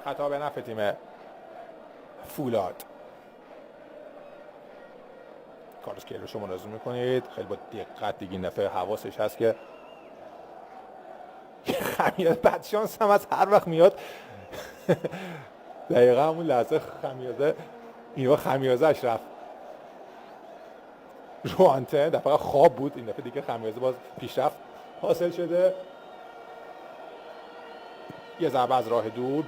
خطا به نفع تیم فولاد. کارلوس کیروش رو ملاحظه میکنید خیلی با دقت دیگه این دفعه حواسش هست که خمیازه بدشانس هم از هر وقت میاد دقیقا همون لحظه خمیازه اینو خمیازهش رفت رو آنتن، دفعه خواب بود، این دفعه دیگه خمیازه باز پیشرفت حاصل شده. یه ضربه از راه دور